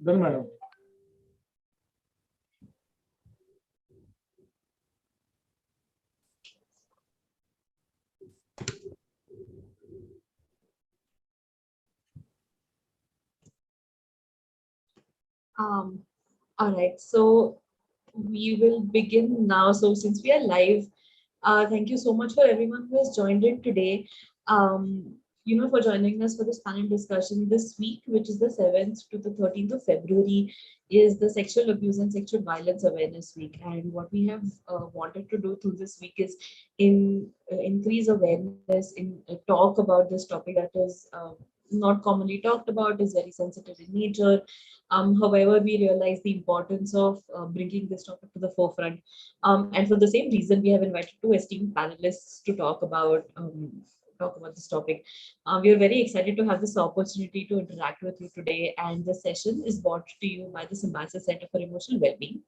Done, madam. All right, so we will begin now. So since we are live, thank you so much for everyone who has joined in today. For joining us for this panel discussion this week, which is the 7th to the 13th of February, is the Sexual Abuse and Sexual Violence Awareness Week. And what we have wanted to do through this week is increase awareness, in talk about this topic that is not commonly talked about, is very sensitive in nature. However, we realize the importance of bringing this topic to the forefront. And for the same reason, we have invited two esteemed panelists to talk about this topic. We are very excited to have this opportunity to interact with you today, and the session is brought to you by the Symbiosis Center for Emotional Wellbeing.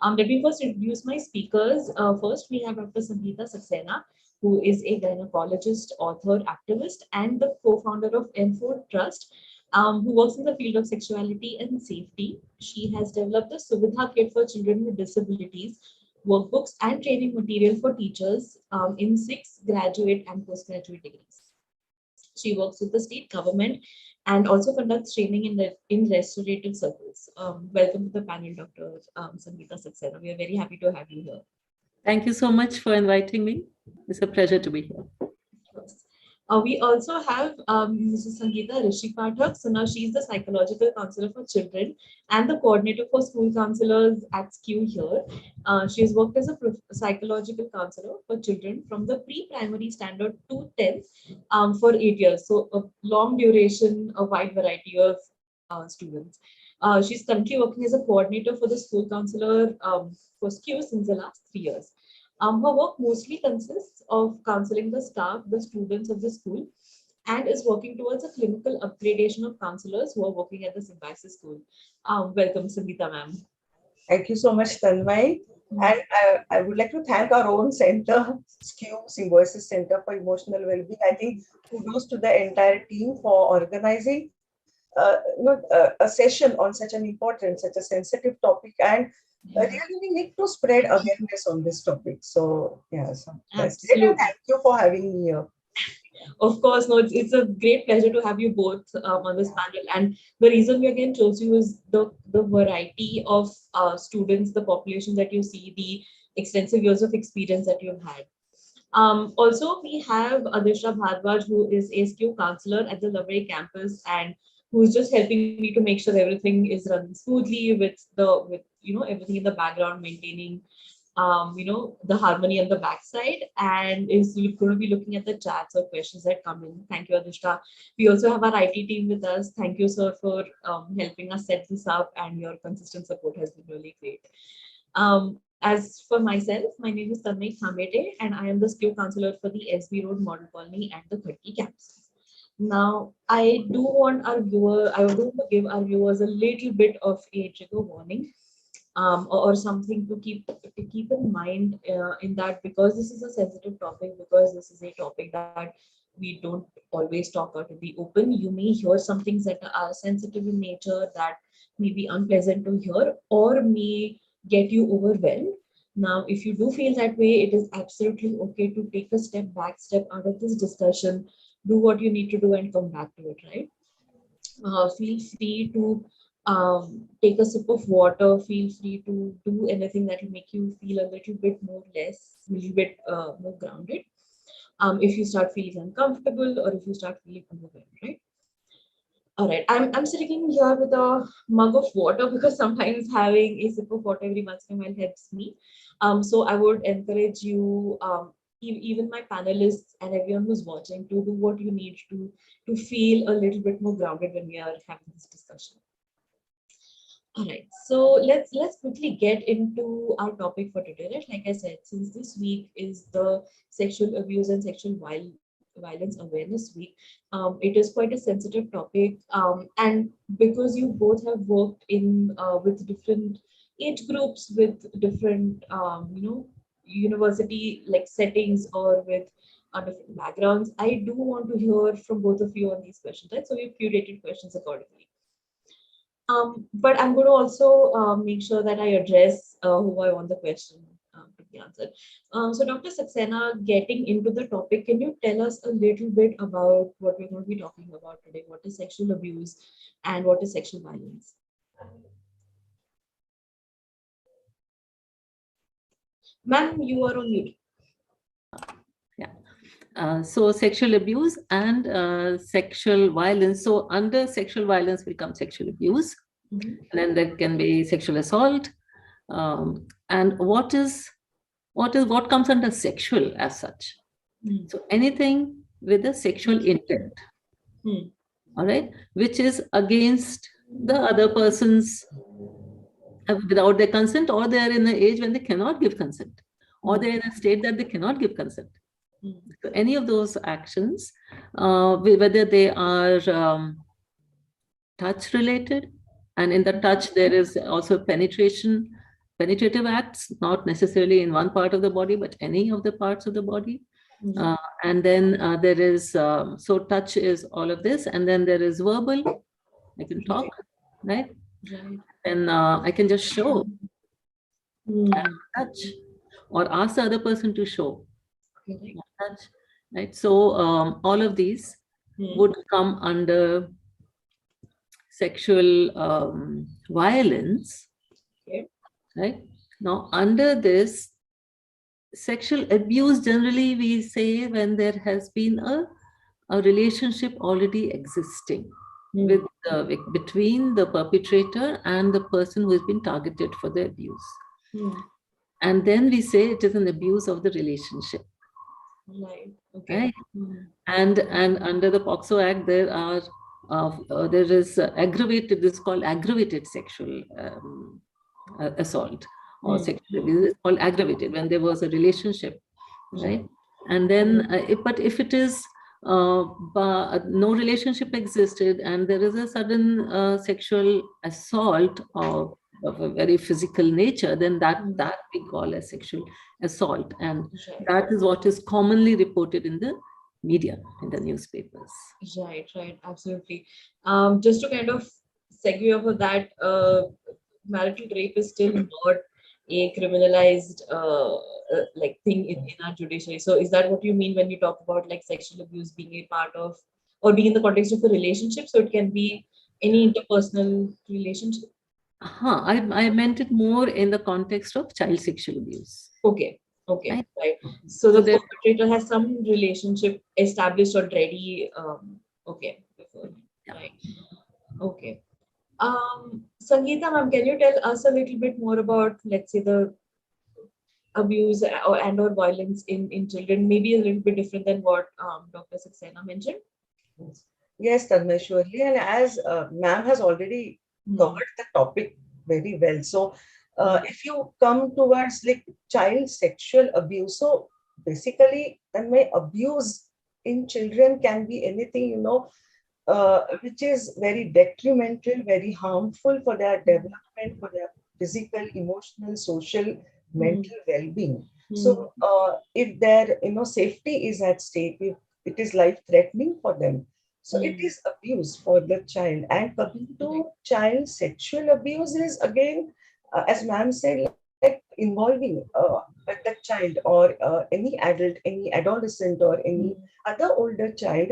Let me first introduce my speakers. First, we have Dr. Sangeeta Saxena, who is a gynecologist, author, activist, and the co-founder of Enfold Trust, who works in the field of sexuality and safety. She has developed the Suvidha Kit for children with disabilities, workbooks, and training material for teachers in 6 graduate and postgraduate degrees. She works with the state government and also conducts training in restorative circles. Welcome to the panel, Dr. Sangeeta Saxena. We are very happy to have you here. Thank you so much for inviting me. It's a pleasure to be here. Yes. We also have Mrs. Sangeeta Rishi Pathak. So now she's the psychological counselor for children and the coordinator for school counselors at SKU here. She has worked as a psychological counselor for children from the pre-primary standard to 10th for 8 years. So a long duration, a wide variety of students. She's currently working as a coordinator for the school counselor for SKU since the last 3 years. Her work mostly consists of counseling the staff, the students of the school, and is working towards a clinical upgradation of counselors who are working at the Symbiosis School. Welcome, Sangeeta ma'am. Thank you so much, Tanmay. And I would like to thank our own center, SKU, Symbiosis Center for Emotional Wellbeing. I think kudos to the entire team for organizing a session on such an important, such a sensitive topic, and really we need to spread awareness on this topic. So yeah, so that's it. And thank you for having me here. Of course, no, it's a great pleasure to have you both on this panel. And the reason we again chose you is the variety of students, the population that you see, the extensive years of experience that you've had. Also, we have Adishra Bhardwaj, who is a SKU counselor at the Loveray campus and who is just helping me to make sure everything is running smoothly with everything in the background, maintaining the harmony on the backside, and is going to be looking at the chats or questions that come in. Thank you, Adishta. We also have our IT team with us. Thank you, sir, for helping us set this up, and your consistent support has been really great. As for myself, my name is Tanmay Khamete, and I am the SKU counselor for the SB Road Model Colony and the Khadki camps. Now, I do want to give our viewers a little bit of a trigger warning, or something to keep in mind in that, because this is a sensitive topic, because this is a topic that we don't always talk out in the open. You may hear some things that are sensitive in nature, that may be unpleasant to hear, or may get you overwhelmed. Now, if you do feel that way, it is absolutely okay to take a step out of this discussion, do what you need to do, and come back to it, right? Feel free to take a sip of water, feel free to do anything that will make you feel a little bit more grounded. If you start feeling uncomfortable, or if you start feeling overwhelmed, right? All right, I'm sitting here with a mug of water because sometimes having a sip of water every once in a while helps me. So I would encourage you, even my panelists and everyone who's watching, to do what you need to feel a little bit more grounded when we are having this discussion. All right, so let's quickly get into our topic for today. Right? Like I said, since this week is the Sexual Abuse and Sexual Violence Awareness Week, it is quite a sensitive topic, and because you both have worked in with different age groups, with different university like settings, or with different backgrounds, I do want to hear from both of you on these questions. Right, so we've curated questions accordingly. But I'm going to also make sure that I address who I want the question to be answered. So, Dr. Saxena, getting into the topic, can you tell us a little bit about what we're going to be talking about today? What is sexual abuse and what is sexual violence? Ma'am, you are on mute. So sexual abuse and sexual violence. So under sexual violence will come sexual abuse, Mhm. and then there can be sexual assault. And what comes under sexual as such? Mm. So anything with a sexual intent, Mm. all right, which is against the other person's without their consent, or they are in an age when they cannot give consent, or they're in a state that they cannot give consent. Mm. So any of those actions, whether they are touch related, and in the touch there is also penetrative acts, not necessarily in one part of the body, but any of the parts of the body. Mhm. And then there is, so touch is all of this, and then there is verbal, I can talk, right? Right. And I can just show Mm. touch, or ask the other person to show Correct. touch, right? So all of these Mm. would come under sexual violence, Okay. right? Now, under this, sexual abuse, generally we say when there has been a relationship already existing Mm. with between the perpetrator and the person who has been targeted for the abuse. Mm. And then we say it is an abuse of the relationship, Right. Okay. right? Mm. And under the POCSO Act, there is aggravated. This is called aggravated sexual assault or Mm. sexual abuse. It's called aggravated when there was a relationship, right? And then, but if it is no relationship existed and there is a sudden sexual assault of a very physical nature, then that we call as sexual assault, and Right. that is what is commonly reported in the media, in the newspapers. Right, right, absolutely. Just to kind of segue off of that, marital rape is still not a criminalized like thing in our judiciary. So is that what you mean when you talk about like sexual abuse being a part of or being in the context of a relationship? So it can be any interpersonal relationship. I meant it more in the context of child sexual abuse. Okay, okay, Right. right. So So the there, perpetrator has some relationship established already. Okay, before, yeah. right. Okay. Sangeeta, ma'am, can you tell us a little bit more about, let's say, the abuse or violence in children? Maybe a little bit different than what Dr. Saxena mentioned. Yes, Tanmay, surely. And as ma'am has already covered the topic very well. So, if you come towards like child sexual abuse, so basically, Tanmay, abuse in children can be anything, which is very detrimental, very harmful for their development, for their physical, emotional, social, mental well-being. So, if their safety is at stake, if it is life-threatening for them, so it is abuse for the child. And coming to child sexual abuse is again, as ma'am said, like involving the child or any adult, any adolescent or any other older child,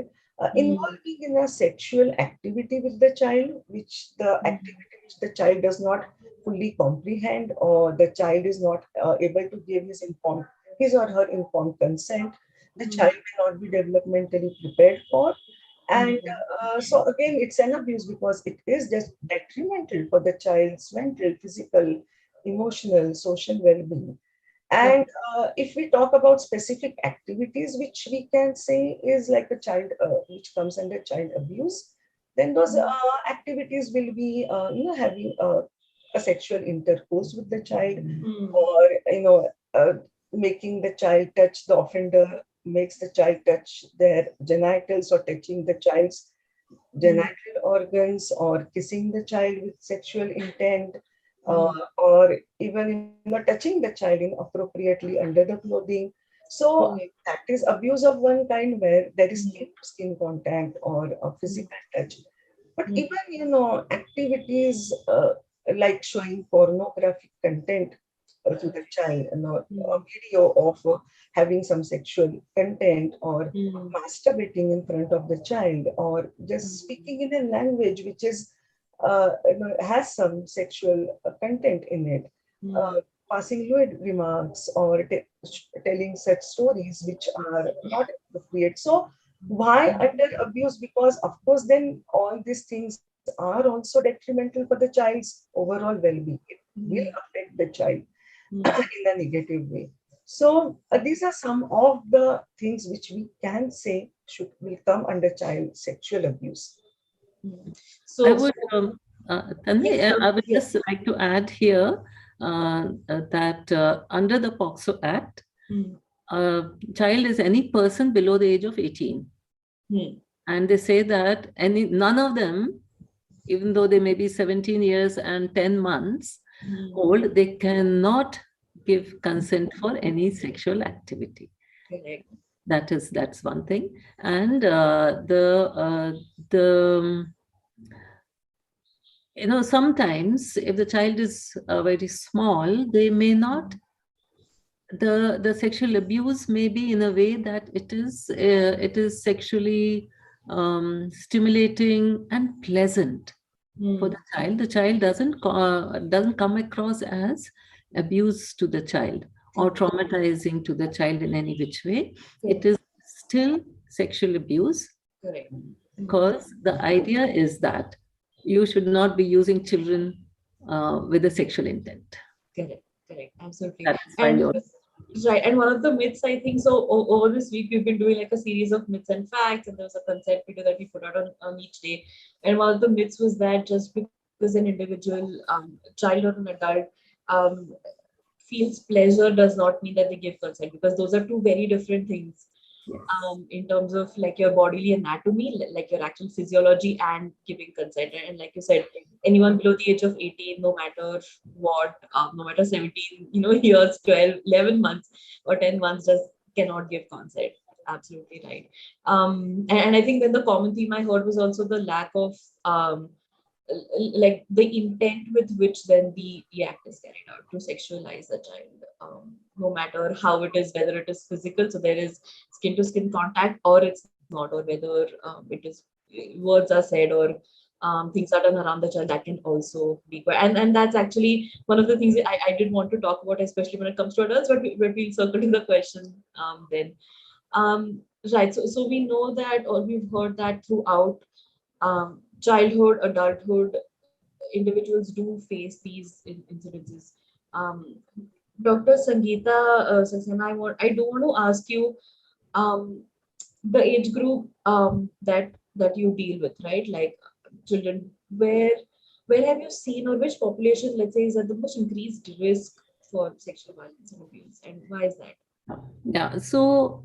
involving in a sexual activity with the child, which the activity which the child does not fully comprehend, or the child is not able to give his or her informed consent. The child cannot be developmentally prepared for, and so again, it's an abuse because it is just detrimental for the child's mental, physical, emotional, social well-being. And if we talk about specific activities, which we can say is like a child, which comes under child abuse, then those activities will be, having a sexual intercourse with the child, or making the child touch the offender, makes the child touch their genitals, or touching the child's genital organs, or kissing the child with sexual intent, or even touching the child inappropriately under the clothing. So that is abuse of one kind, where there is skin to skin contact or a physical touch. But Mm. even, activities like showing pornographic content to the child, a video of having some sexual content, or Mm. masturbating in front of the child, or just speaking in a language which has some sexual content in it, uh, Mm. passing lewd remarks, or telling such stories which are not appropriate. So why under abuse? Because of course then all these things are also detrimental for the child's overall well-being. It will Mm. affect the child Mm. in a negative way. So these are some of the things which we can say will come under child sexual abuse. Mm. I So would, Tanvi, yes, I would Yes. just like to add here that under the POCSO Act, mm. child is any person below the age of 18. Mm. And they say that none of them, even though they may be 17 years and 10 months Mm. old, they cannot give consent for any sexual activity. Correct. That's one thing. And the sometimes if the child is very small, they may not, the sexual abuse may be in a way that it is sexually stimulating and pleasant for Mm. the child. The child doesn't come across as abuse to the child or traumatizing to the child in any which way. It Correct. is still sexual abuse, Correct. Mm. because the idea is that you should not be using children with a sexual intent. Correct. Correct. Absolutely. That is why And you're right. And one of the myths, I think, so over this week, we've been doing like a series of myths and facts, and there was a consent video that we put out on each day. And one of the myths was that just because an individual, child or an adult, um, feels pleasure does not mean that they give consent, because those are two very different things, yes. in terms of like your bodily anatomy, like your actual physiology and giving consent. And like you said, anyone below the age of 18, no matter what, no matter 17, years, 12, 11 months, or 10 months, just cannot give consent. Absolutely right. And I think then the common theme I heard was also the lack of, like the intent with which then the act is carried out to sexualize a child, no matter how it is, whether it is physical, so there is skin to skin contact, or it's not, or whether it is words are said, or things are done around the child, that can also be and that's actually one of the things I did want to talk about, especially when it comes to adults, but we'll circle to the question then. um, right, so we know that, or we've heard that throughout childhood, adulthood, individuals do face these incidences. Um, Dr. Sangeeta Saxena, I do want to ask you, um, the age group that you deal with, right? Like children, where have you seen, or which population, let's say, is at the most increased risk for sexual violence and abuse, and why is that? Yeah, so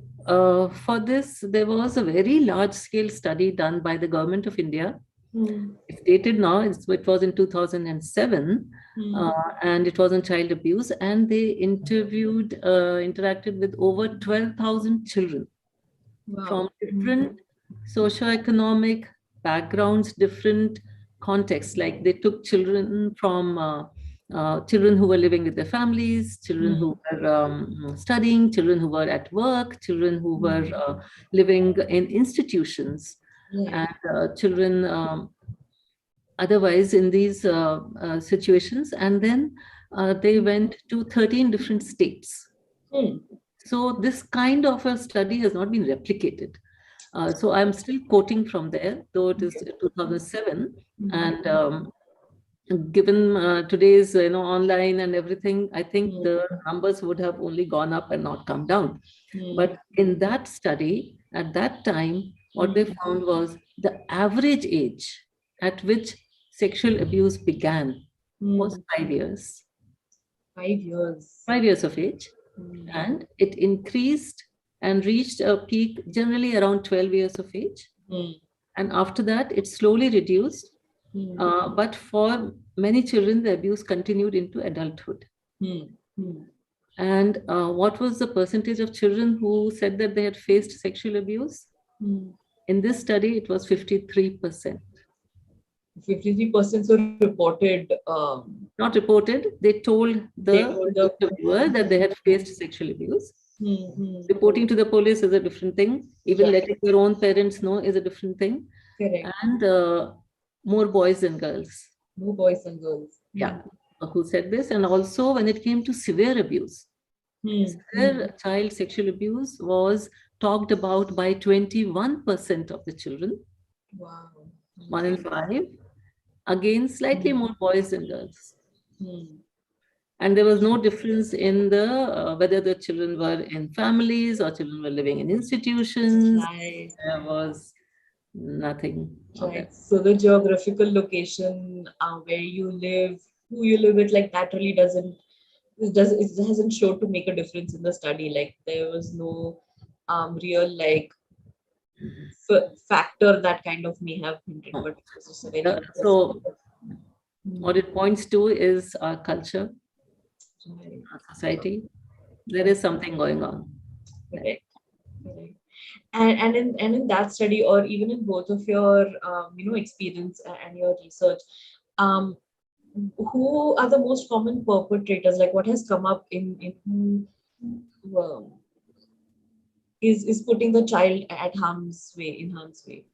for this, there was a very large scale study done by the government of India. Hmm. It's dated now, it was in 2007, Hmm. and it was on child abuse. And they interacted with over 12,000 children from Wow. different socioeconomic backgrounds, different contexts. Like they took children from children who were living with their families, children Hmm. who were studying, children who were at work, children who were Hmm. living in institutions, Right. and children otherwise in these situations. And then they went to 13 different states. Hmm. So this kind of a study has not been replicated. So I'm still quoting from there, though it is 2007. Hmm. And given today's online and everything, I think Hmm. the numbers would have only gone up and not come down. Hmm. But in that study, at that time, what they Hmm. found was the average age at which sexual abuse began was Hmm. 5 years, 5 years. 5 years of age. Hmm. And it increased and reached a peak generally around 12 years of age. Hmm. And after that, it slowly reduced. Hmm. But for many children, the abuse continued into adulthood. Hmm. Hmm. And what was the percentage of children who said that they had faced sexual abuse? Hmm. In this study, it was 53%. 53% were reported. Not reported, they told They the told the interviewer that they had faced sexual abuse. Hmm. Reporting to the police is a different thing. Even Yeah. letting their own parents know is a different thing. Correct. And more boys than girls. No boys and girls. Yeah, who said this. And also when it came to severe abuse, Hmm. severe child sexual abuse was talked about by 21% of the children, Wow. 1 in 5, again slightly more boys than girls. Hmm. And there was no difference in the whether the children were in families or children were living in institutions. Right. There was nothing of Right. that. So the geographical location, where you live, who you live with, like that really it hasn't showed to make a difference in the study. Like there was no real like factor that kind of may have hinted, but it was just a very So interesting. what it points to is our culture, Right. our society. There is something going on. Correct. Correct. And in that study, or even in both of your experience and your research, um, who are the most common perpetrators? Like what has come up in who is putting the child at harm's way?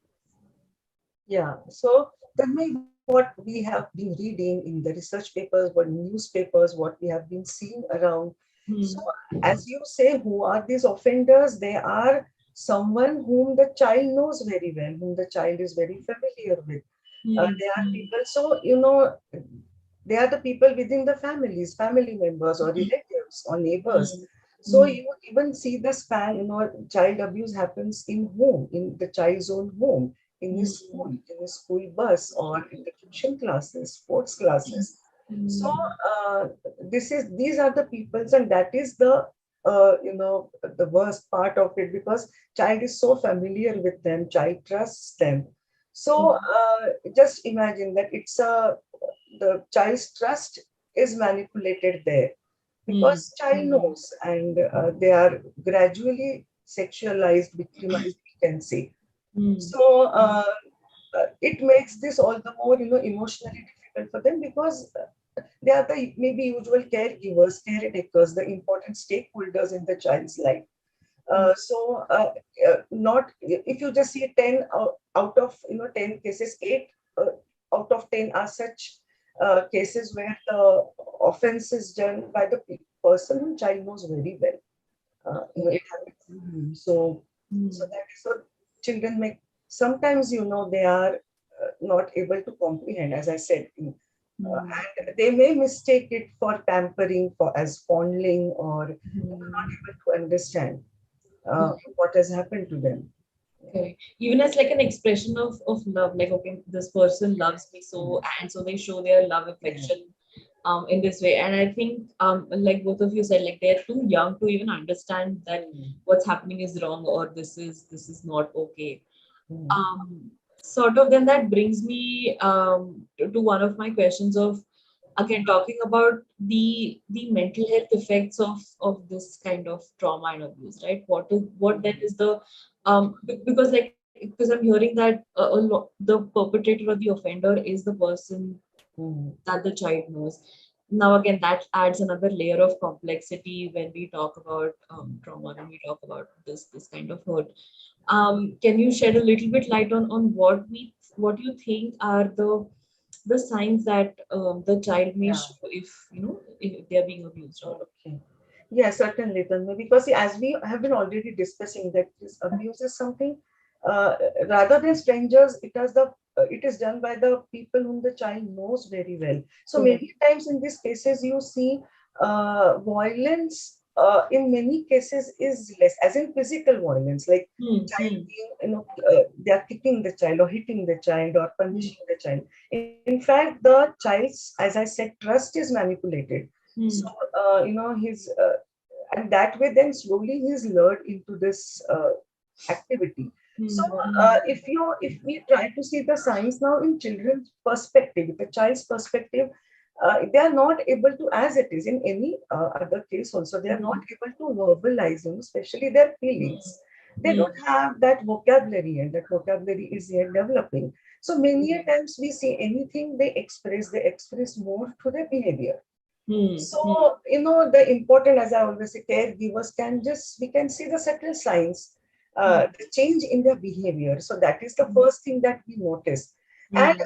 Yeah. So tell me what we have been reading in the research papers, what newspapers, what we have been seeing around. So as you say, who are these offenders? They are someone whom the child knows very well, whom the child is very familiar with. They are people. So, they are the people within the families, family members or relatives or neighbors. So you would even see the span, child abuse happens in home, in the child's own home, in his school bus or in the tuition classes, sports classes. So these are the peoples, and that is the worst part of it, because child is so familiar with them, child trusts them. So just imagine that the child's trust is manipulated there, because child knows, and they are gradually sexualized, victimized, we can say. So it makes this all the more, emotionally difficult for them, because they are the maybe usual caregivers, caretakers, the important stakeholders in the child's life. Not if you just see 10 out of 10 cases, 8 out of 10 are such cases where the offense is done by the person whom child knows very well. It happens. So that is what children make. Sometimes they are not able to comprehend, as I said, and they may mistake it for pampering, for as fondling, or not able to understand what has happened to them. Correct. Even as like an expression of love, like okay, this person loves me so, and so they show their love affection in this way. And I think like both of you said, like they're too young to even understand that what's happening is wrong, or this is not okay. Sort of then that brings me to one of my questions of, again, talking about the mental health effects of this kind of trauma and abuse, right? What then is the because I'm hearing that the perpetrator or the offender is the person that the child knows. Now again, that adds another layer of complexity when we talk about trauma, when we talk about this kind of hurt. Can you shed a little bit light on what you think are the signs that the child may show if they are being abused? Okay. Yeah, certainly, Tanvi, because see, as we have been already discussing, that this abuse is something uh, rather than strangers, it is done by the people whom the child knows very well. So many times in these cases, you see violence. In many cases, is less, as in physical violence, like child being, they are kicking the child or hitting the child or punishing the child. In fact, the child's, as I said, trust is manipulated. So, and that way, then slowly he's lured into this activity. So, if we try to see the signs now in children's perspective, the child's perspective, they are not able to, as it is in any other case also, they are not able to verbalize, especially their feelings. They don't have that vocabulary, and that vocabulary is yet developing. So many a times we see anything they express more through their behavior. So, the important, as I always say, caregivers we can see the subtle signs, the change in their behavior. So that is the first thing that we notice. And,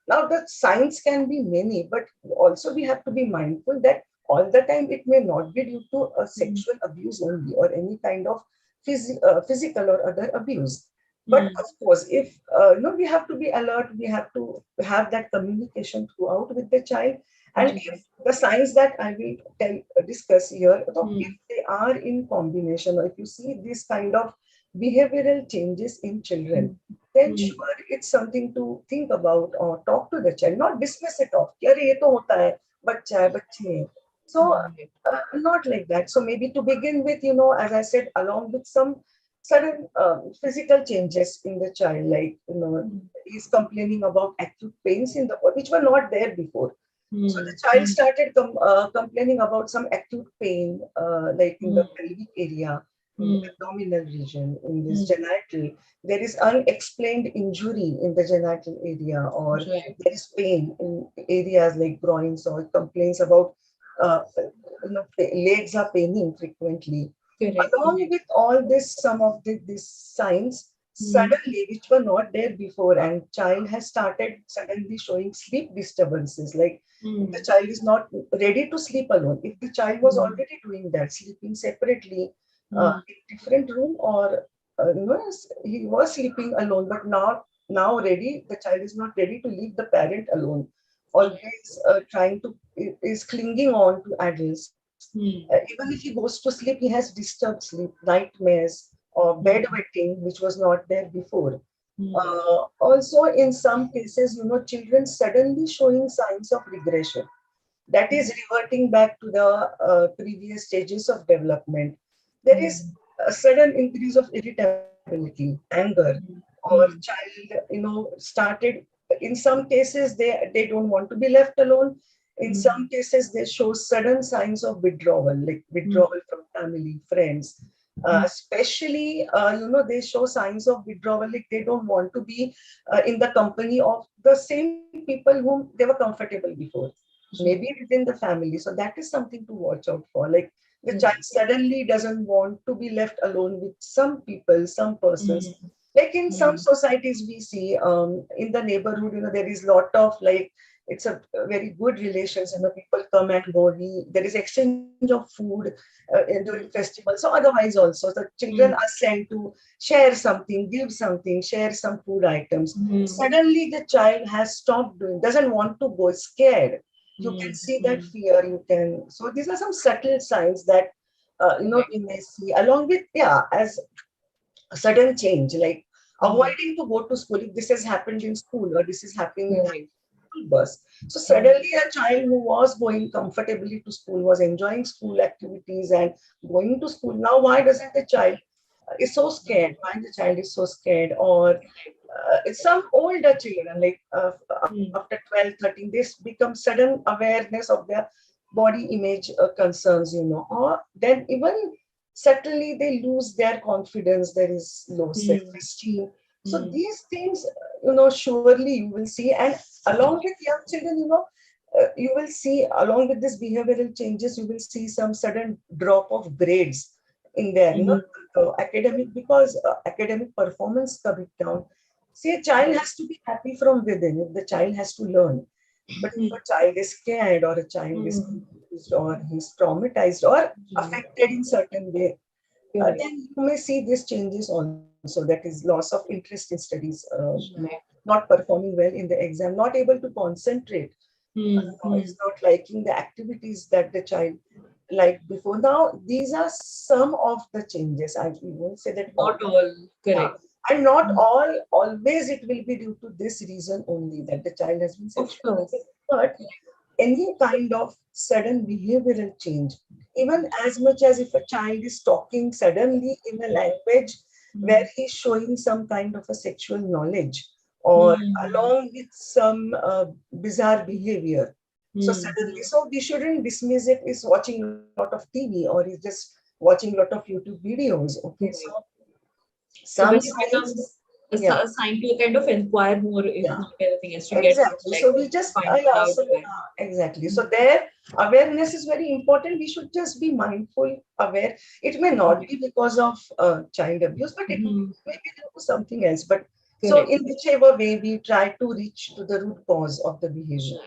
now the signs can be many, but also we have to be mindful that all the time it may not be due to a sexual abuse only or any kind of physical or other abuse. But of course, if, we have to be alert, we have to have that communication throughout with the child. And if the signs that I will discuss here, if they are in combination, or if you see this kind of behavioral changes in children, then sure, it's something to think about or talk to the child, not dismiss it off. "Ki, "Arey, ye to hota hai, bachcha hai, bachchi hai." So, not like that. So maybe to begin with, as I said, along with some sudden physical changes in the child, like, he's complaining about acute pains in the body, which were not there before. So the child started complaining about some acute pain, like in the pelvic area, in the abdominal region, in this genital. There is unexplained injury in the genital area, or there is pain in areas like groins, or complaints about legs are paining frequently. Correct. Along with all this, some of these signs suddenly, which were not there before, and child has started suddenly showing sleep disturbances, like the child is not ready to sleep alone. If the child was already doing that, sleeping separately in different room, or he was sleeping alone, but now ready, the child is not ready to leave the parent alone. Always trying to is clinging on to adults. Even if he goes to sleep, he has disturbed sleep, nightmares, or bedwetting, which was not there before. Also, in some cases, children suddenly showing signs of regression. That is reverting back to the previous stages of development. There is a sudden increase of irritability, anger, or child, started. In some cases, they don't want to be left alone. In some cases, they show sudden signs of withdrawal, like withdrawal from family, friends. Especially, they show signs of withdrawal, like they don't want to be in the company of the same people whom they were comfortable before, maybe within the family. So that is something to watch out for. Like the child suddenly doesn't want to be left alone with some people, some persons. Like in some societies, we see in the neighborhood, there is lot of, like, it's a very good relations. People come and go. There is exchange of food during festivals. So otherwise also, the children are sent to share something, give something, share some food items. Suddenly, the child has stopped doing, doesn't want to go, is scared. You can see that fear. So these are some subtle signs that we may see, along with, as a sudden change, like avoiding to go to school. If this has happened in school, or this is happening in school bus. So suddenly a child who was going comfortably to school, was enjoying school activities and going to school. Now, why doesn't the child is so scared? Why the child is so scared? Or it's some older children, like after 12, 13, this becomes sudden awareness of their body image concerns, or then even subtly they lose their confidence, there is low self-esteem. So these things, surely you will see. And along with young children, you will see, along with this behavioral changes, you will see some sudden drop of grades in their, academic, because academic performance coming down. See, a child has to be happy from within. If the child has to learn, but if a child is scared, or a child is confused, or he's traumatized, or affected in certain way, then you may see these changes also. That is loss of interest in studies, not performing well in the exam, not able to concentrate, is not liking the activities that the child liked before. Now, these are some of the changes. I won't say that Not all, correct. and not all, always it will be due to this reason only, that the child has been sexually affected. But any kind of sudden behavioral change, even as much as if a child is talking suddenly in a language where he's showing some kind of a sexual knowledge, or along with some bizarre behavior. So suddenly, so we shouldn't dismiss it. Is watching a lot of TV, or is just watching a lot of YouTube videos. Okay, so So some when it signs. becomes assigned to kind of inquire more, if Yeah. not anything else, to Exactly. get So we just, find it out. exactly. So their awareness is very important. We should just be mindful, aware. It may not be because of child abuse, but it Mhm. may be due to something else. But so Correct. in whichever way we try to reach to the root cause of the behavior.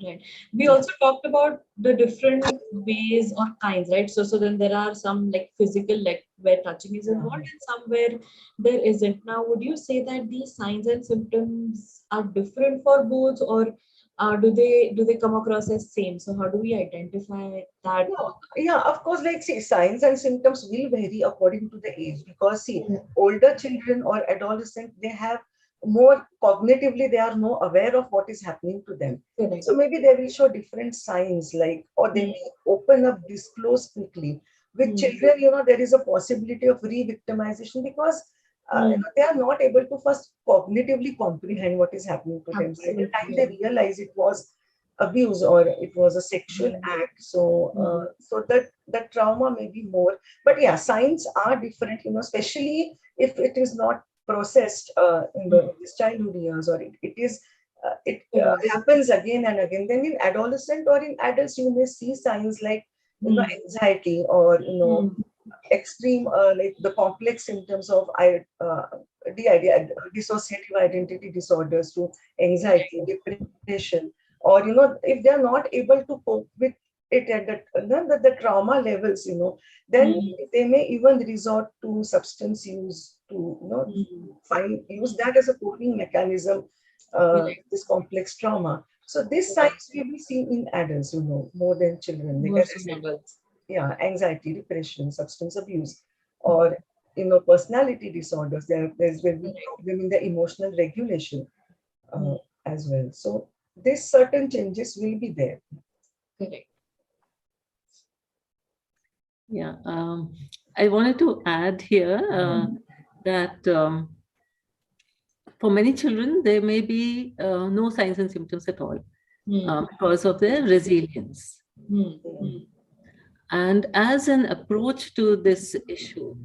Right. We also talked about the different ways or kinds, right? So then there are some like physical, like where touching is involved, and some where there isn't. Now, would you say that these signs and symptoms are different for both, or do they come across as same? So how do we identify that? Yeah, of course, like see, signs and symptoms will vary according to the age because see, Mm. older children or adolescent, they have more cognitively, they are more aware of what is happening to them. Correct. So maybe they will show different signs, like, or they may open up, disclose quickly. With Mm. children, there is a possibility of re-victimization because they are not able to first cognitively comprehend what is happening to them. By the time they Absolutely. realize it was abuse or it was a sexual act, so that trauma may be more. But yeah, signs are different, especially if it is not processed in these childhood years, or it happens again and again. Then in adolescent or in adults, you may see signs like anxiety or extreme like the complex symptoms of dissociative identity disorders to anxiety, depression, or if they are not able to cope with it at the trauma levels, then they may even resort to substance use to use that as a coping mechanism, this complex trauma. So these signs will be seen in adults, more than children. Like I said, anxiety, depression, substance abuse, or personality disorders. There's will be problem in the emotional regulation as well. So these certain changes will be there. Correct. Yeah, I wanted to add here that for many children, there may be no signs and symptoms at all because of their resilience. And as an approach to this issue,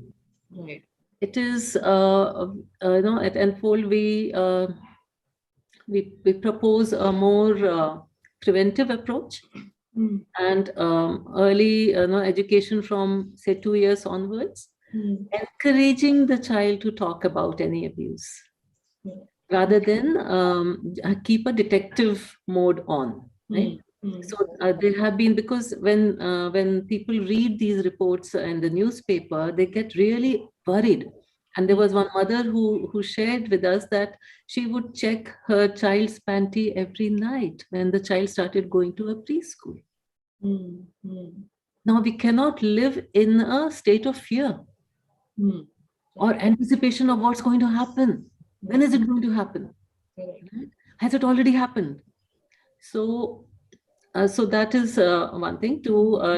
it is, at Enfold, we propose a more preventive approach and early education from, say, 2 years onwards, encouraging the child to talk about any abuse rather than keep a detective mode on, right? So there have been, because when people read these reports in the newspaper, they get really worried. And there was one mother who shared with us that she would check her child's panty every night when the child started going to a preschool. Now we cannot live in a state of fear or anticipation of what's going to happen. When is it going to happen? Has it already happened? So that is one thing, to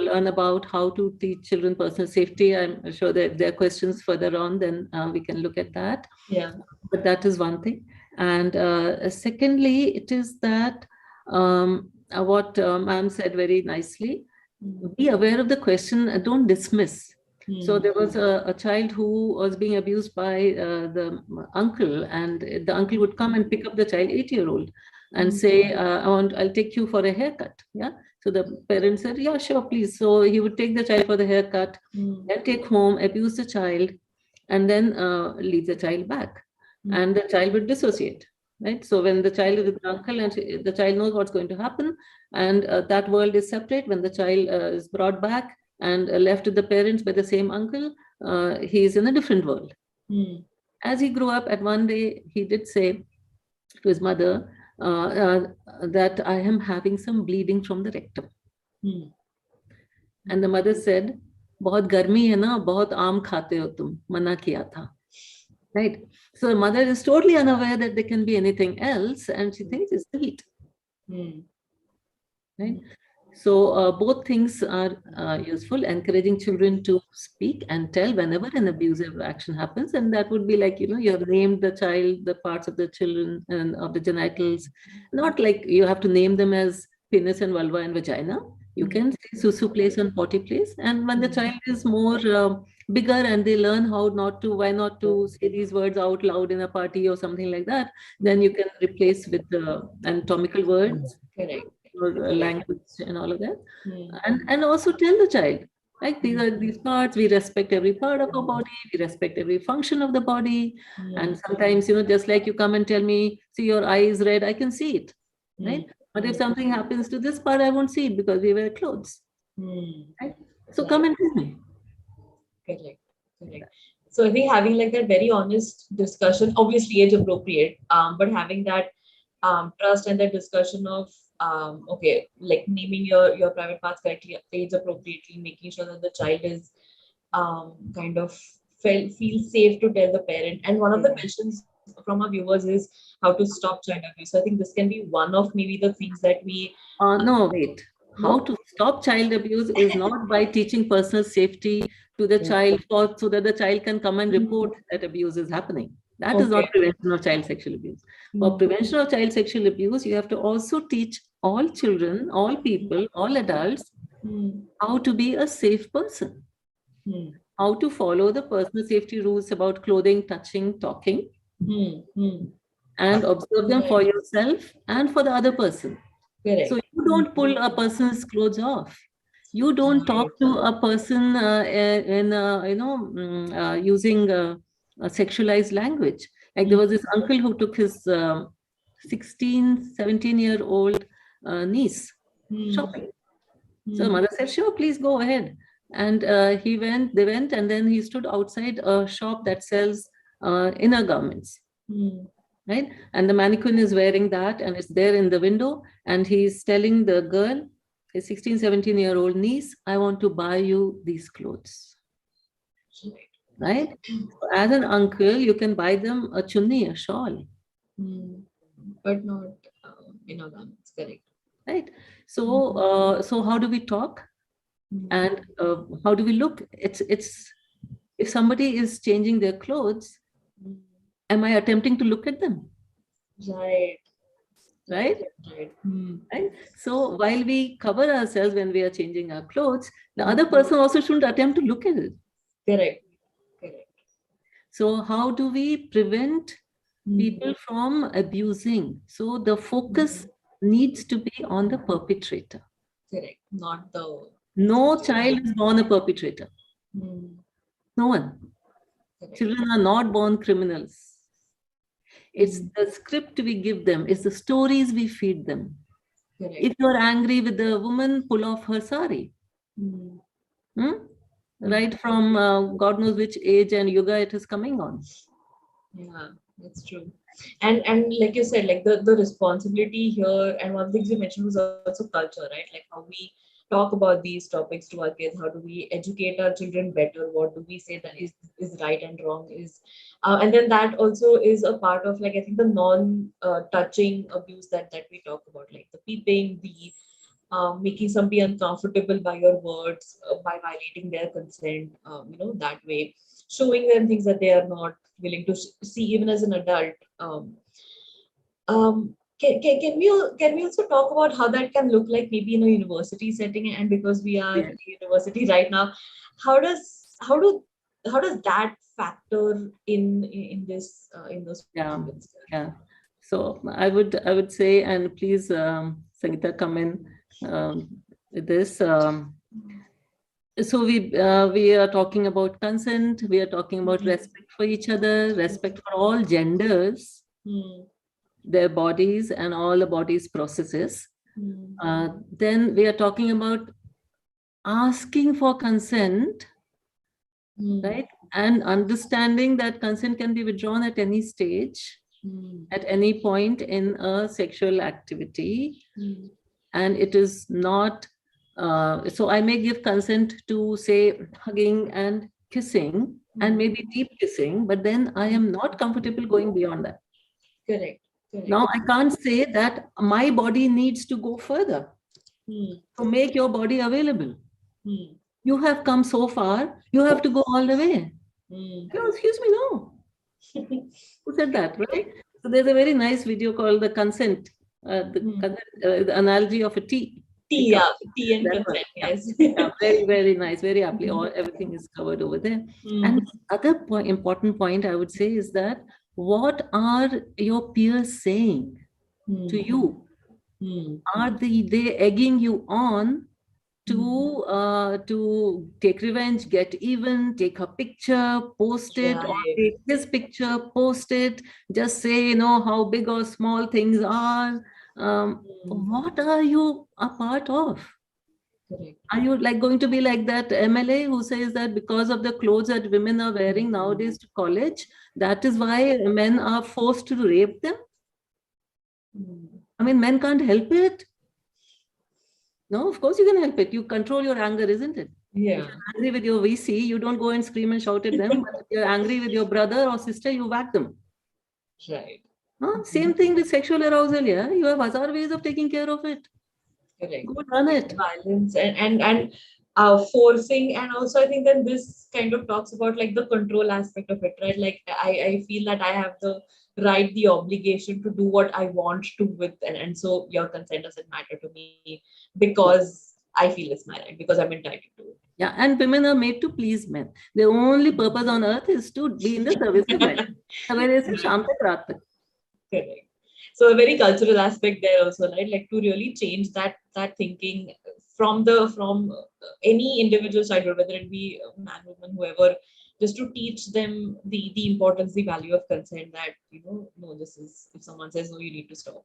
learn about how to teach children personal safety. I'm sure that if there are questions further on, then we can look at that. But that is one thing. And secondly, it is that what ma'am said very nicely, be aware of the question, don't dismiss. So there was a child who was being abused by the uncle, and the uncle would come and pick up the child, 8-year-old, and say, I'll take you for a haircut. Yeah. So the parents said, yeah, sure, please. So he would take the child for the haircut, then take home, abuse the child, and then leave the child back. And the child would dissociate. Right. So when the child is with the uncle and the child knows what's going to happen, and that world is separate, when the child is brought back and left with the parents by the same uncle, he is in a different world. As he grew up, at one day, he did say to his mother that I am having some bleeding from the rectum. And the mother said, बहुत गर्मी है ना, बहुत आम खाते हो तुम, मना किया था. Right. So the mother is totally unaware that there can be anything else, and she thinks it's the heat. Right. So both things are useful, encouraging children to speak and tell whenever an abusive action happens. And that would be like, you have named the child, the parts of the children and of the genitals, not like you have to name them as penis and vulva and vagina. You can say susu place and potty place. And when the child is more bigger and they learn how not to, why not to say these words out loud in a party or something like that, then you can replace with anatomical words Correct. or language and all of that. Hmm. And also tell the child, like, these are these parts, we respect every part of our body, we respect every function of the body. And sometimes, just like you come and tell me, see, your eye is red, I can see it, right? But if something happens to this part, I won't see it because we wear clothes. Right? So come and tell me. Correct. So I think having like that very honest discussion, obviously age appropriate, but having that trust and that discussion of okay, like naming your private parts correctly, age appropriately, making sure that the child is kind of feel safe to tell the parent. And one of the questions from our viewers is how to stop child abuse. So I think this can be one of maybe the things that we No, wait. How No? to stop child abuse is not by teaching personal safety to the child so that the child can come and report that abuse is happening. That is not Okay. prevention of child sexual abuse. For prevention of child sexual abuse, you have to also teach all children, all people, all adults how to be a safe person, how to follow the personal safety rules about clothing, touching, talking, and observe them for yourself and for the other person. Correct. So you don't pull a person's clothes off. You don't talk to a person using a sexualized language. Like there was this uncle who took his 16, 17-year-old niece shopping. So the mother said, sure, please go ahead. And they went, and then he stood outside a shop that sells inner garments. Right? And the mannequin is wearing that, and it's there in the window, and he's telling the girl, his 16, 17-year-old niece, I want to buy you these clothes. Right? So as an uncle, you can buy them a chunni, a shawl. But not inner garments, correct. Right? So, so how do we talk? And how do we look? It's if somebody is changing their clothes, am I attempting to look at them? Right. Right? Right? So while we cover ourselves when we are changing our clothes, the other person also shouldn't attempt to look at it. Correct. So how do we prevent people from abusing? So the focus needs to be on the perpetrator. Correct. Not the... No child is born a perpetrator. No one. Children are not born criminals. It's the script we give them. It's the stories we feed them. Correct. If you're angry with the woman, pull off her sari. Right from God knows which age and yuga it is coming on. Yeah, that's true. And like you said, like the responsibility here, and one of the things you mentioned was also culture, right? Like how we talk about these topics to our kids. How do we educate our children better? What do we say that is right and wrong is, and then that also is a part of, like, I think the non-touching abuse that we talk about, like the peeping, the making somebody uncomfortable by your words, by violating their consent, that way, showing them things that they are not willing to see even as an adult. Can we also talk about how that can look like maybe in a university setting? And because we are in a university right now, how does that factor in this in those moments? Yeah. So I would say, and please, Sangeeta, come in with this. So we are talking about consent. We are talking about respect for each other, respect for all genders, their bodies and all the body's processes. Then we are talking about asking for consent, right? And understanding that consent can be withdrawn at any stage, at any point in a sexual activity. And it is not, so I may give consent to, say, hugging and kissing, and maybe deep kissing, but then I am not comfortable going beyond that. Correct. Now I can't say that my body needs to go further. So make your body available. You have come so far, you have to go all the way. No, excuse me, no. Who said that, right? So there's a very nice video called The Consent, the analogy of a tea. T, yeah, T and That one, consent, yeah. yes. Yeah, very, very nice, very aptly. All everything is covered over there. And other important point I would say is that what are your peers saying to you? Are they egging you on to take revenge, get even, take a picture, post it, or Right. take his picture, post it, just say, how big or small things are. What are you a part of? Correct. Are you like going to be like that MLA who says that because of the clothes that women are wearing nowadays to college, that is why men are forced to rape them? I mean, men can't help it. No, of course you can help it. You control your anger, isn't it? Yeah. If you're angry with your VC, you don't go and scream and shout at them. But if you're angry with your brother or sister, you whack them. Right. Huh? Same thing with sexual arousal. Yeah, you have hazard ways of taking care of it. Correct. Go run it. Violence and forcing, and also I think then this kind of talks about like the control aspect of it, right? Like I feel that I have the right, the obligation to do what I want to with, and so your consent doesn't matter to me because I feel it's my right, because I'm entitled to it. Yeah, and women are made to please men. Their only purpose on earth is to be in the service of men. Sabere se shaam tak, raat tak. Correct. So a very cultural aspect there also, right? Like to really change that thinking from any individual side, whether it be man, woman, whoever, just to teach them the importance, the value of consent. That no, this is, if someone says no, you need to stop.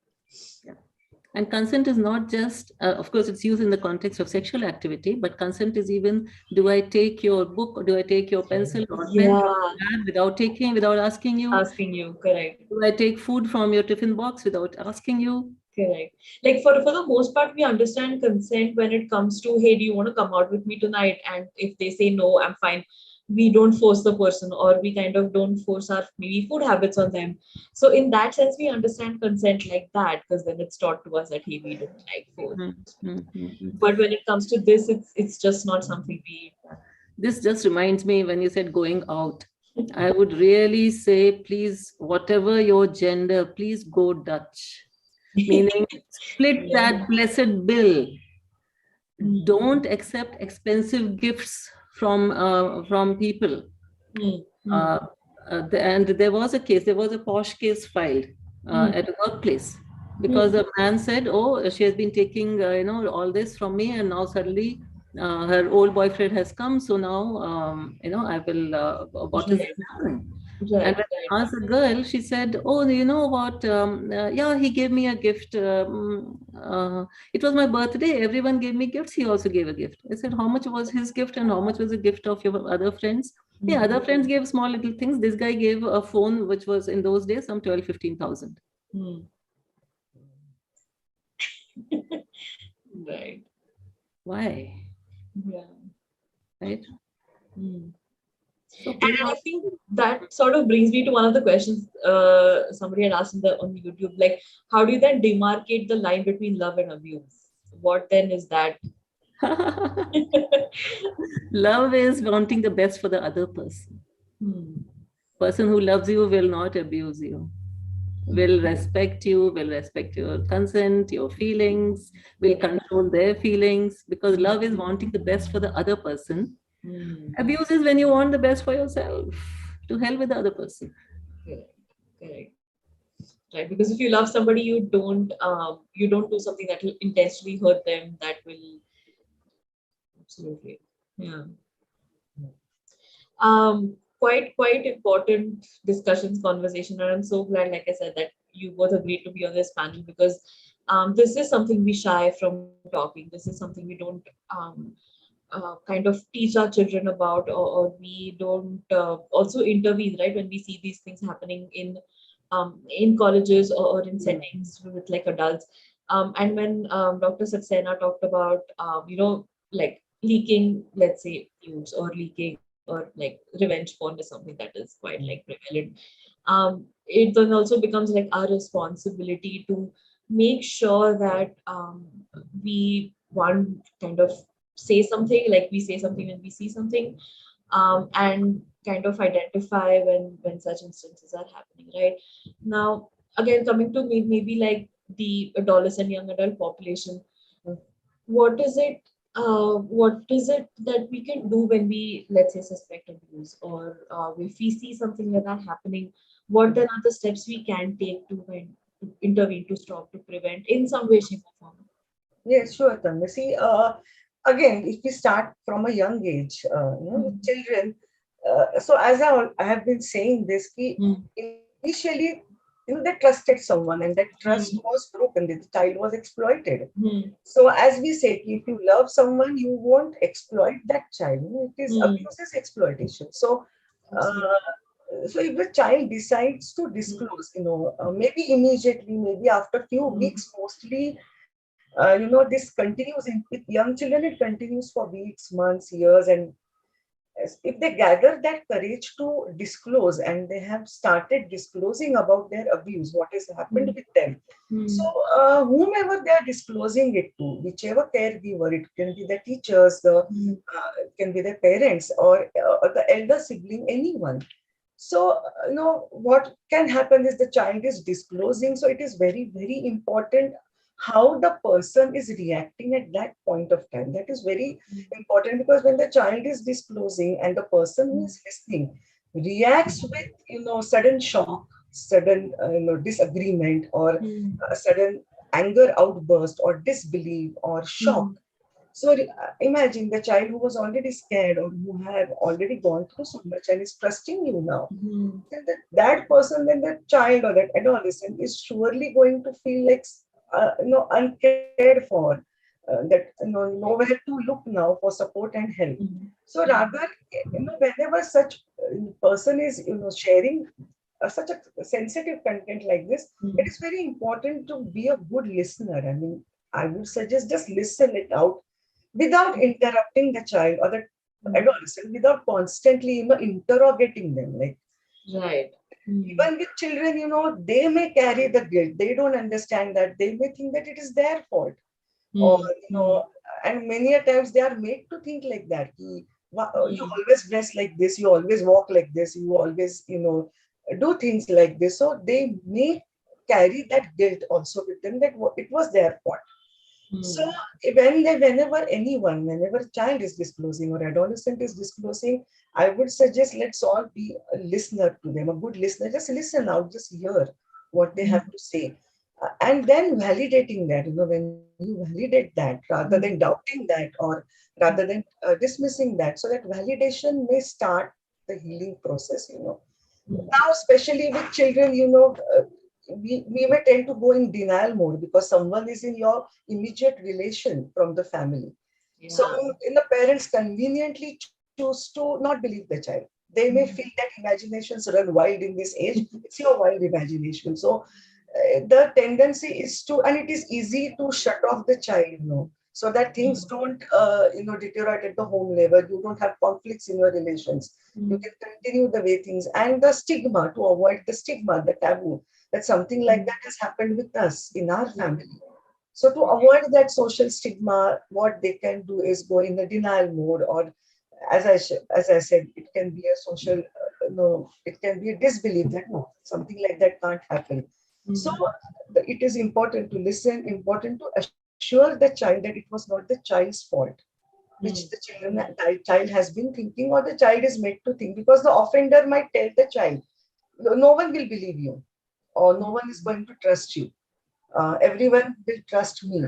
Yeah. And consent is not just, of course, it's used in the context of sexual activity, but consent is even, do I take your book, or do I take your pencil or pen from Yeah, your bag without asking you? asking you, correct. Do I take food from your tiffin box without asking you? Correct. Like for the most part, we understand consent when it comes to, hey, do you want to come out with me tonight? And if they say no, I'm fine. We don't force the person, or we kind of don't force our maybe food habits on them. So in that sense, we understand consent like that, because then it's taught to us that, hey, we don't like food. But when it comes to this, it's just not something we. This just reminds me when you said going out. I would really say, please, whatever your gender, please go Dutch. Meaning, split Yeah. that blessed bill. Don't accept expensive gifts from people. And there was a posh case filed at a workplace because the man said, "Oh, she has been taking all this from me, and now suddenly her old boyfriend has come. So now I will. What is happening?" Right, And when I asked the girl, she said, "Oh, you know what? Yeah, he gave me a gift. It was my birthday. Everyone gave me gifts. He also gave a gift." I said, "How much was his gift, and how much was the gift of your other friends?" Yeah, other friends gave small little things. This guy gave a phone, which was in those days some 12,000-15,000. Right. Why? Yeah. Right? So And I think that sort of brings me to one of the questions somebody had asked on YouTube, like, how do you then demarcate the line between love and abuse? What then is that? love is wanting the best for the other person. Person who loves you will not abuse you, will respect you, will respect your consent, your feelings, will control their feelings, because love is wanting the best for the other person. Abuse is when you want the best for yourself. To hell with the other person. Correct. Right, because if you love somebody, you don't do something that will intentionally hurt them. That will absolutely, yeah. Quite important discussions, conversation, and I'm so glad, like I said, that you both agreed to be on this panel, because this is something we shy from talking. This is something we don't kind of teach our children about, or we don't also intervene, right, when we see these things happening in colleges or in settings with like adults. And when Dr. Saxena talked about like leaking, let's say, news, or leaking, or like revenge porn is something that is quite like prevalent. It then also becomes like our responsibility to make sure that we one kind of say something, like we say something when we see something, and kind of identify when such instances are happening. Right now, again, coming to maybe like the adolescent young adult population, what is it that we can do when we, let's say, suspect abuse, or if we see something like that happening, what then are the steps we can take to intervene, to stop, to prevent in some way, shape, or form? Yes, sure, Tanvi. See, again, if we start from a young age, with Mm. children, so as I have been saying this, Mm. initially, they trusted someone and that trust Mm. was broken. The child was exploited. Mm. So, as we say, if you love someone, you won't exploit that child. It is Mm. abuse is exploitation. So, Absolutely. if the child decides to Mm. disclose, maybe immediately, maybe after few Mm. weeks, mostly, this continues with young children. It continues for weeks, months, years, and if they gather that courage to disclose and they have started disclosing about their abuse, what has happened Mm. with them. So, Mm. whomever they are disclosing it to, whichever caregiver, it can be the teachers, Mm. it can be the parents, or the elder sibling, anyone. So, what can happen is the child is disclosing. So, it is very, very important how the person is reacting at that point of time. That is very important, because when the child is disclosing and the person who Mm. is listening reacts with, sudden shock, sudden, disagreement, or Mm. a sudden anger outburst, or disbelief, or shock. Mm. So imagine the child who was already scared, or who had already gone through so much and is trusting you now. Mm. Then that person, then that child or that adolescent is surely going to feel like, uncared for. That, nowhere to look now for support and help. Mm. So rather, whenever such person is, sharing such a sensitive content like this, it Mm. is very important to be a good listener. I mean, I would suggest just listen it out without interrupting the child or the Mm. adolescent, without constantly, interrogating them. Like, Right. Mm. even with children, they may carry the guilt. They don't understand that. They may think that it is their fault. Or, Mm. Mm. and many a times they are made to think like that. You Mm. always dress like this, you always walk like this, you always, do things like this. So they may carry that guilt also with them, that it was their fault. So Mm. whenever child is disclosing or adolescent is disclosing, I would suggest let's all be a listener to them, a good listener. Just listen out, just hear what they Mm. have to say, and then validating that. When you validate that, rather than Mm. doubting that, or rather than dismissing that, so that validation may start the healing process. Mm. Now, especially with children, we may tend to go in denial mode because someone is in your immediate relation from the family. So, Yeah. the parents conveniently choose to not believe the child. They may feel Mm. that imaginations run wild in this age. It's your wild imagination. So, the tendency is to, and it is easy to shut off the child, so that things Mm. don't, deteriorate at the home level. You don't have conflicts in your relations. You Mm. can continue the way things, and the stigma, to avoid the stigma, the taboo, that something like Mm. that has happened with us in our Mm. family. So to avoid that social stigma, what they can do is go in a denial mode, or as I said, it can be a social, it can be a disbelief that no, something like that can't happen. So Mm. it is important to listen, important to assure the child that it was not the child's fault, which the Mm. child has been thinking, or the child is made to think, because the offender might tell the child, no one will believe you, or no one is going to trust you. Everyone will trust me.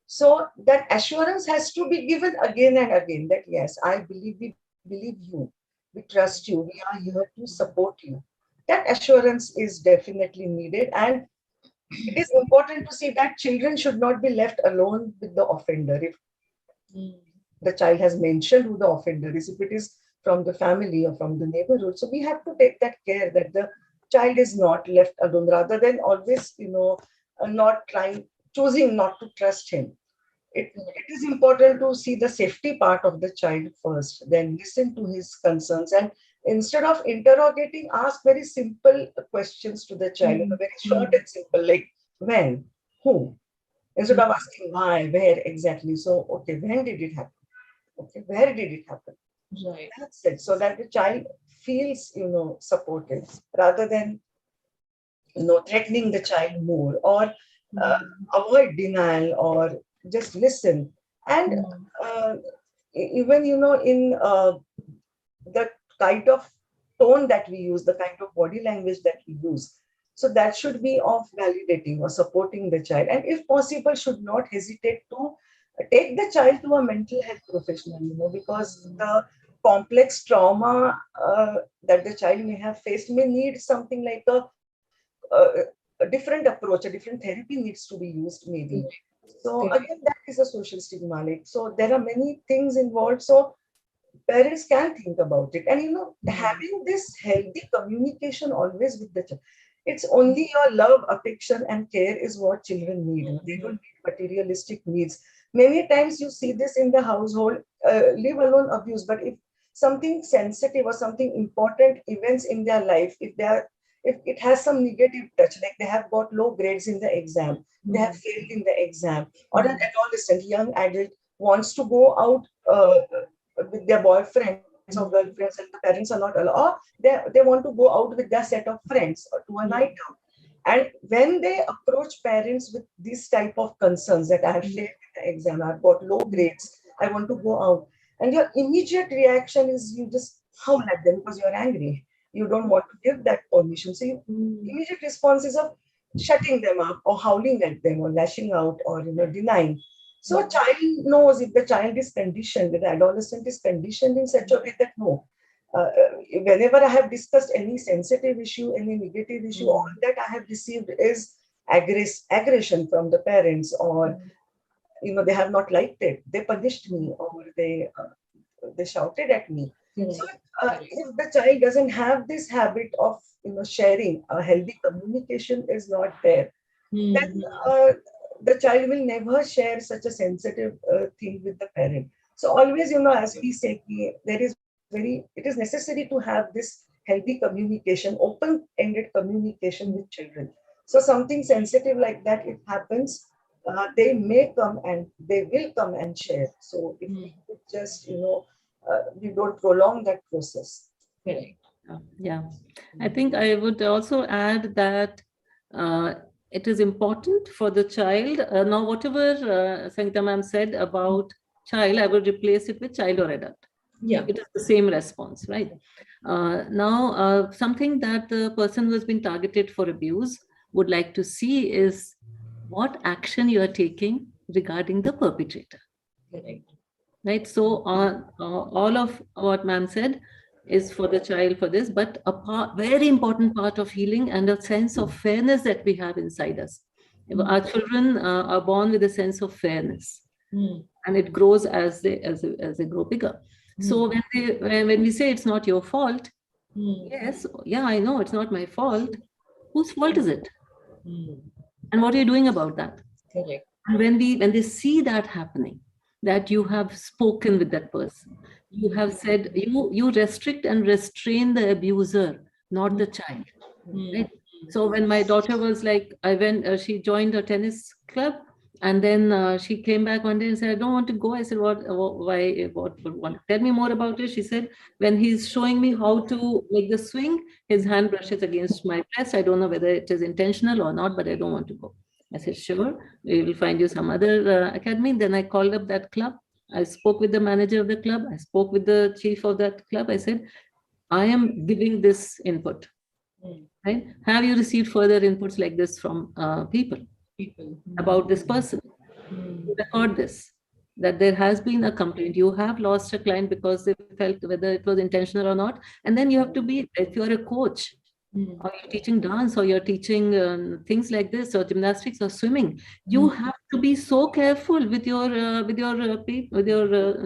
So that assurance has to be given again and again, that yes, we believe you, we trust you, we are here to support you. That assurance is definitely needed. And it is important to see that children should not be left alone with the offender. If Mm. the child has mentioned who the offender is, if it is from the family or from the neighborhood, so we have to take that care that the child is not left alone, rather than always, not trying, choosing not to trust him. It is important to see the safety part of the child first, then listen to his concerns, and instead of interrogating, ask very simple questions to the child, Mm. very short Mm. and simple, like when, who, instead of asking why, where exactly. So, okay, when did it happen? Okay, where did it happen? Right. That's it. So that the child feels, supported, rather than, threatening the child more, or uh, Mm. avoid denial, or just listen. And even, in the kind of tone that we use, the kind of body language that we use. So that should be of validating or supporting the child. And if possible, should not hesitate to take the child to a mental health professional, because the complex trauma that the child may have faced may need something like a different approach, a different therapy needs to be used maybe. So again, that is a social stigma. So there are many things involved. So parents can think about it. And having this healthy communication always with the child. It's only your love, affection, and care is what children need. They don't need materialistic needs. Many times you see this in the household, leave alone abuse. But if something sensitive or something important events in their life, if it has some negative touch, like they have got low grades in the exam, they have failed in the exam, or an adolescent, young adult wants to go out with their boyfriends or girlfriends, and the parents are not allowed, or they want to go out with their set of friends or to a night out. And when they approach parents with this type of concerns, that I have failed in the exam, I've got low grades, I want to go out, and your immediate reaction is you just howl at them because you're angry. You don't want to give that permission. So your immediate response is of shutting them up or howling at them or lashing out or denying. So a child knows, if the child is conditioned, the adolescent is conditioned in such a way that no, whenever I have discussed any sensitive issue, any negative issue, all that I have received is aggression from the parents, or they have not liked it, they punished me, or they shouted at me. So if the child doesn't have this habit of sharing, a healthy communication is not there, then the child will never share such a sensitive thing with the parent. So always, as we say, it is necessary to have this healthy communication, open-ended communication with children. So something sensitive like that, it happens, they may come and they will come and share. So if we could just, we don't prolong that process. Correct. Yeah, I think I would also add that it is important for the child. Now, whatever Sangeeta ma'am said about child, I would replace it with child or adult. Yeah. It is the same response, right? Now, something that the person who has been targeted for abuse would like to see is what action you are taking regarding the perpetrator. Correct. Right. So all of what ma'am said is for the child for this, but very important part of healing and a sense of fairness that we have inside us. Our children are born with a sense of fairness, and it grows as they grow bigger. So when we say it's not your fault, yes, yeah, I know it's not my fault. Whose fault is it? And what are you doing about that? Correct. And when they see that happening, that you have spoken with that person, you have said, you restrict and restrain the abuser, not the child. Right? So when my daughter was like, she joined a tennis club, and then she came back one day and said, I don't want to go. I said, why? Tell me more about it. She said, when he's showing me how to make the swing, his hand brushes against my breast. I don't know whether it is intentional or not, but I don't want to go. I said, sure, we will find you some other academy. Then I called up that club. I spoke with the manager of the club. I spoke with the chief of that club. I said, I am giving this input. Right? Have you received further inputs like this from people about this person? Record this, that there has been a complaint. You have lost a client because they felt whether it was intentional or not. And then you have to be, if you are a coach, or you're teaching dance, or you're teaching things like this, or gymnastics, or swimming, you have to be so careful with your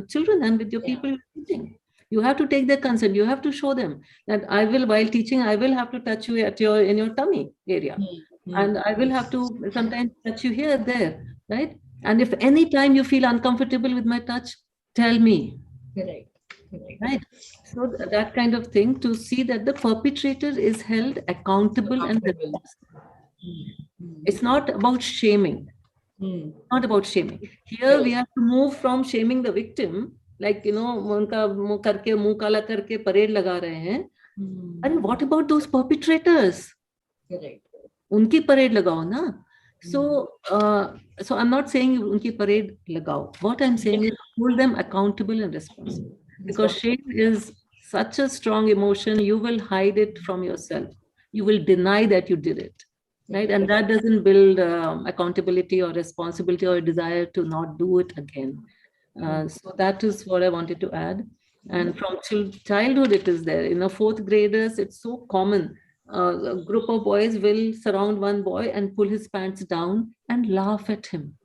children and with your people you're teaching. You have to take their consent. You have to show them that while teaching, I will have to touch you in your tummy area, and I will have to sometimes touch you here, there, right? And if any time you feel uncomfortable with my touch, tell me. Correct. Right. So that kind of thing, to see that the perpetrator is held accountable and it's not about shaming. Not about shaming. Here we have to move from shaming the victim, like उनका मुंह करके मुंह काला करके parade लगा रहे हैं. And what about those perpetrators? Correct. उनकी परेड लगाओ ना. So I'm not saying unki parade lagao. What I'm saying is hold them accountable and responsible. Because shame is such a strong emotion, you will hide it from yourself. You will deny that you did it, right? And that doesn't build accountability or responsibility or a desire to not do it again. So that is what I wanted to add. And from childhood, it is there. In a fourth graders, it's so common. A group of boys will surround one boy and pull his pants down and laugh at him.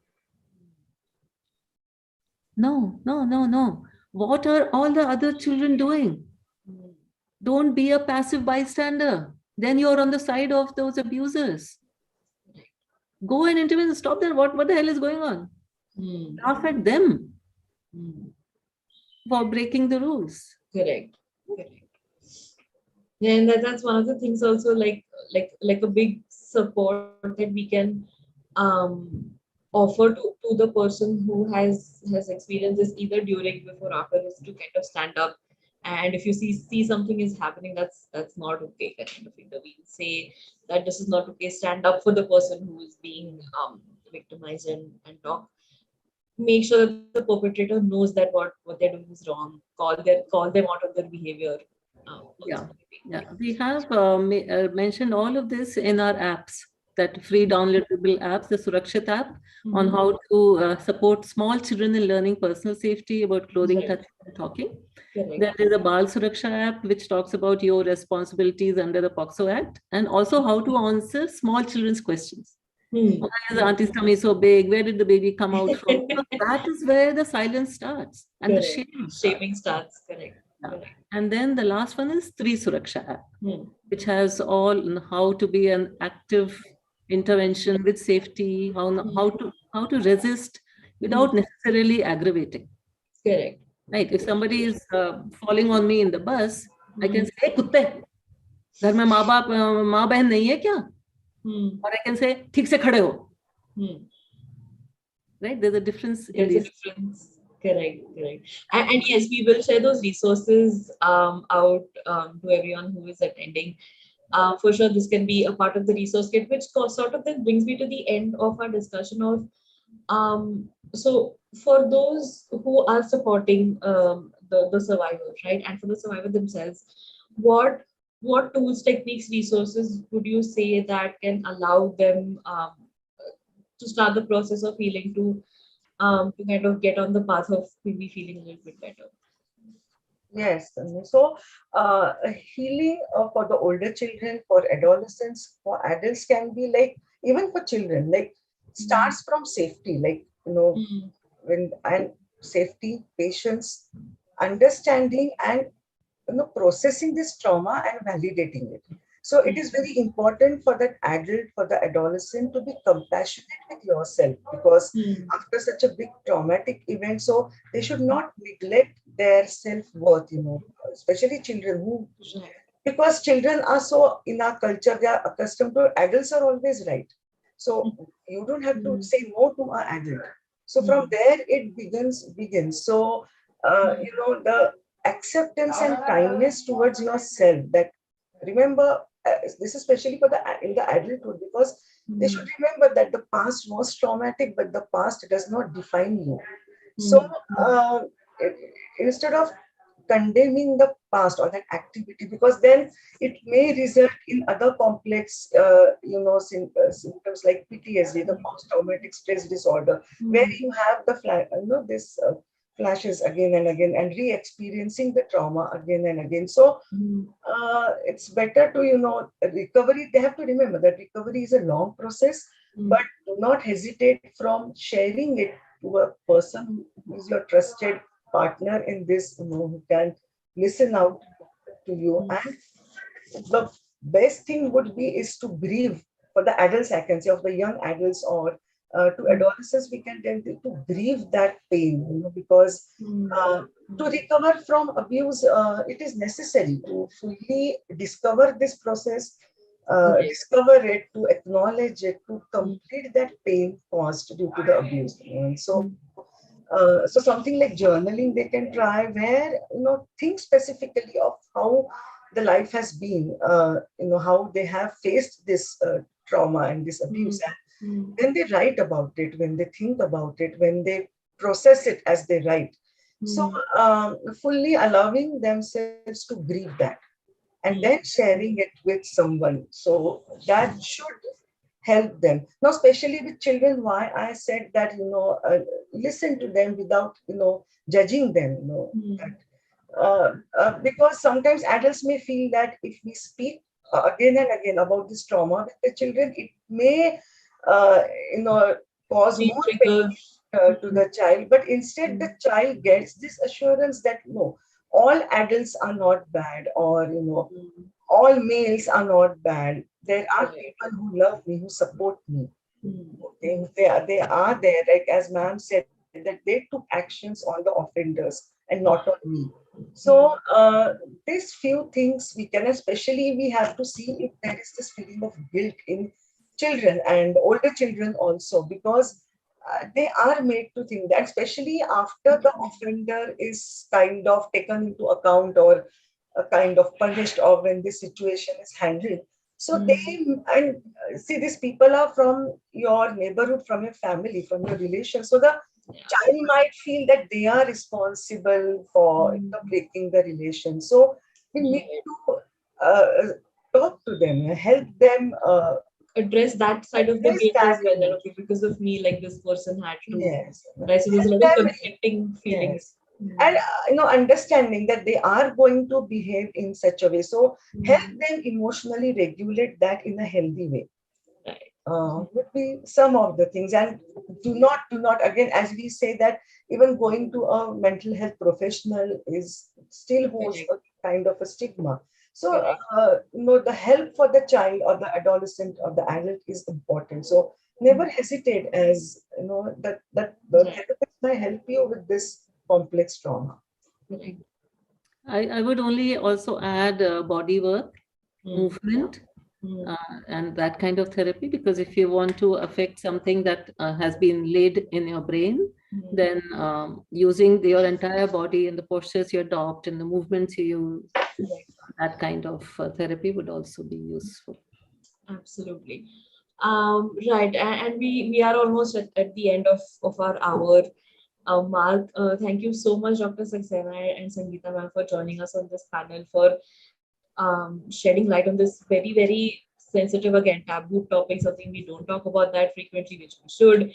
No, no, no, no. What are all the other children doing? Don't be a passive bystander. Then you're on the side of those abusers. Go and intervene. Stop that. What the hell is going on? Laugh at them for breaking the rules. Correct. Yeah, and that's one of the things also, like a big support that we can offer to the person who has experienced this either during, before, after, is to kind of stand up. And if you see something is happening, that's not okay, kind of intervene. Say that this is not okay. Stand up for the person who is being victimized, and talk. Make sure that the perpetrator knows that what they're doing is wrong. Call them out of their behavior. Yeah. We have mentioned all of this in our apps, that free downloadable apps, the Surakshit app, on how to support small children in learning personal safety about clothing, Right. touching, and talking. Correct. There is a Bal Suraksha app, which talks about your responsibilities under the POXO Act, and also how to answer small children's questions. Why is the auntie's tummy so big? Where did the baby come out from? Because that is where the silence starts and the shame starts. Shaming starts. Correct. And then the last one is Tri Suraksha app, which has all on how to be an active intervention with safety, how to resist without necessarily aggravating. Correct. Right? If somebody is falling on me in the bus, I can say, "Hey, कुत्ते, घर में माँ बहन नहीं है क्या?" Or I can say, "ठीक से खड़े हो." Right? There's a difference in these. Correct. And yes, we will share those resources out to everyone who is attending. For sure, this can be a part of the resource kit, which sort of then brings me to the end of our discussion of so for those who are supporting the survivors, right, and for the survivor themselves, what tools, techniques, resources would you say that can allow them to start the process of healing, to kind of get on the path of maybe feeling a little bit better? Yes, Tanvi. So healing for the older children, for adolescents, for adults can be like, even for children, like starts from safety, like, and safety, patience, understanding, and processing this trauma and validating it. So it is very important for that adult, for the adolescent, to be compassionate with yourself, because after such a big traumatic event, so they should not neglect their self-worth, especially children because children are so, in our culture, they are accustomed to adults are always right. So you don't have to say no to an adult. So from there it begins. So the acceptance and kindness towards yourself, that remember, this is especially for in the adulthood, because they should remember that the past was traumatic, but the past does not define you. So instead of condemning the past or that activity, because then it may result in other complex symptoms like PTSD, the post-traumatic stress disorder, where you have this flashes again and again and re-experiencing the trauma again and again. So it's better to recovery. They have to remember that recovery is a long process, but do not hesitate from sharing it to a person who is your trusted partner in this, who can listen out to you. And the best thing would be is to grieve. For the adults, I can say, of the young adults, or to adolescents, we can tend to grieve that pain, because to recover from abuse, it is necessary to fully discover this process, discover it, to acknowledge it, to complete that pain caused due to the abuse. And so something like journaling they can try, where think specifically of how the life has been, how they have faced this trauma and this abuse, when they write about it, when they think about it, when they process it as they write. So fully allowing themselves to grieve that and then sharing it with someone. So that should help them. Now, especially with children, why I said that, listen to them without, judging them, that, because sometimes adults may feel that if we speak again and again about this trauma with the children, it may, uh, you know, cause more pain Trigger. to the child. But instead, the child gets this assurance that no, all adults are not bad, or all males are not bad. There are people who love me, who support me. Okay, they are there, like as ma'am said, that they took actions on the offenders and not on me. So these few things we can, especially we have to see if there is this feeling of guilt in children and older children also, because they are made to think that, especially after the offender is kind of taken into account or kind of punished, or when this situation is handled. So they, and see, these people are from your neighborhood, from your family, from your relations. So the child might feel that they are responsible for breaking the relation. So we need to talk to them, help them Address that side of the address guilt as that. well. That, okay, because of me, like this person had to. Yes. Right? So there's a lot of conflicting feelings. And understanding that they are going to behave in such a way. So help them emotionally regulate that in a healthy way. Would be some of the things. And do not again, as we say, that even going to a mental health professional is still holds a kind of a stigma. So the help for the child or the adolescent or the adult is important. So never hesitate, as that the therapist may help you with this complex trauma. I would only also add body work, movement, and that kind of therapy, because if you want to affect something that has been laid in your brain, then using your entire body and the postures you adopt and the movements you use, that kind of therapy would also be useful. Absolutely. Right. And we are almost at the end of our hour. Mark, thank you so much, Dr. Saxena and Sangeeta ma'am, for joining us on this panel, for shedding light on this very, very sensitive, again, taboo topic, something we don't talk about that frequently, which we should,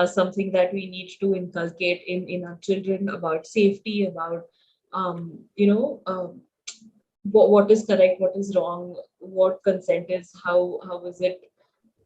something that we need to inculcate in our children, about safety, about, what is correct, what is wrong, what consent is, how is it,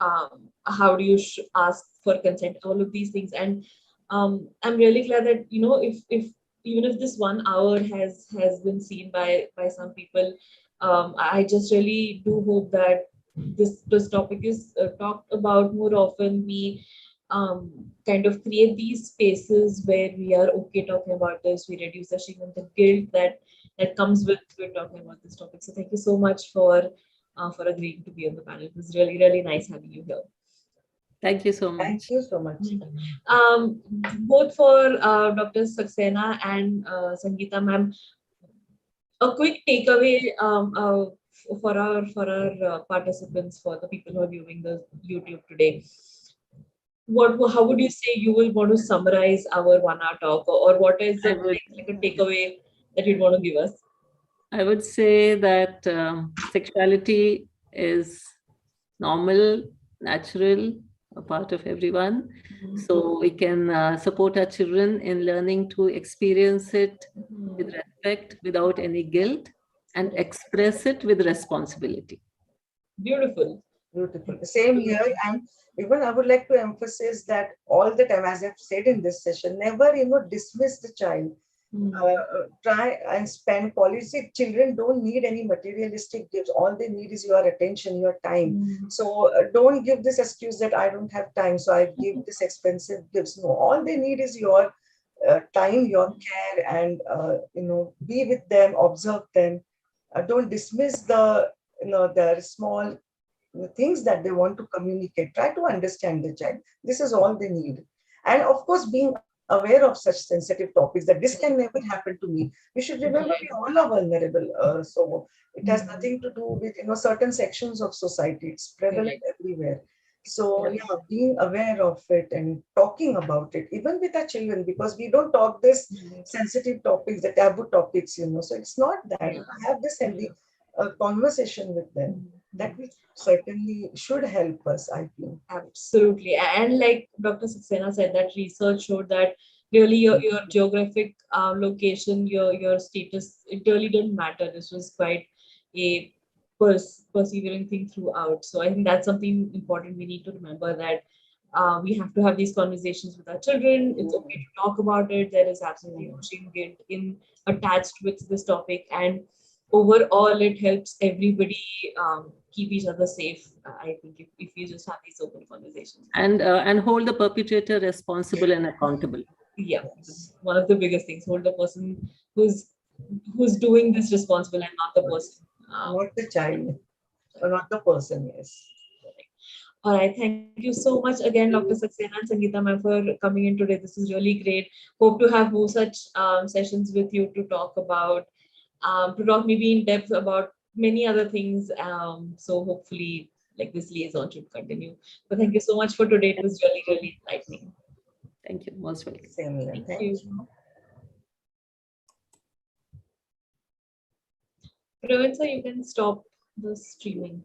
how do you ask for consent, all of these things. And I'm really glad that, if even if this 1 hour has been seen by some people, I just really do hope that this topic is talked about more often. We kind of create these spaces where we are okay talking about this. We reduce the shame and the guilt that comes with talking about this topic. So thank you so much for agreeing to be on the panel. It was really, really nice having you here. Thank you so much. Thank you so much. Both for Dr. Saxena and Sangeeta ma'am, a quick takeaway for our participants, for the people who are viewing the YouTube today. How would you say you will want to summarize our 1 hour talk, or what is the like a takeaway that you'd want to give us? I would say that sexuality is normal, natural, a part of everyone. So we can support our children in learning to experience it with respect, without any guilt, and express it with responsibility. Beautiful. Beautiful. Same here. And even I would like to emphasize that all the time, as I've said in this session, never, dismiss the child. Try and spend quality. Children don't need any materialistic gifts. All they need is your attention, your time. So don't give this excuse that I don't have time, so I give this expensive gifts. No, all they need is your time, your care, and be with them, observe them. Don't dismiss the small things that they want to communicate. Try to understand the child. This is all they need. And of course, being aware of such sensitive topics, that this can never happen to me. We should remember we all are vulnerable. So it has nothing to do with certain sections of society. It's prevalent everywhere. So yeah, being aware of it and talking about it, even with our children, because we don't talk this sensitive topics, the taboo topics, So it's not that. Yeah. Have this healthy conversation with them. That will certainly should help us, I feel. Absolutely. And like Dr. Saxena said, that research showed that really your geographic location, your status, it really didn't matter. This was quite a persevering thing throughout. So I think that's something important we need to remember, that we have to have these conversations with our children. It's okay to talk about it. There is absolutely no shame, guilt in attached with this topic. And overall, it helps everybody keep each other safe. I think if you just have these open conversations. And hold the perpetrator responsible and accountable. Yeah, one of the biggest things. Hold the person who's doing this responsible, and not the person. Not the child, or not the person, yes. All right, thank you so much again, Dr. Saxena and Sangeeta ma'am, for coming in today. This is really great. Hope to have more such sessions with you to talk maybe in depth about many other things. So hopefully, like, this liaison should continue. But thank you so much for today. It was really, really enlightening. Thank you. Most welcome. Same here. Thank Thank you. you. Praveen sir, you can stop the streaming.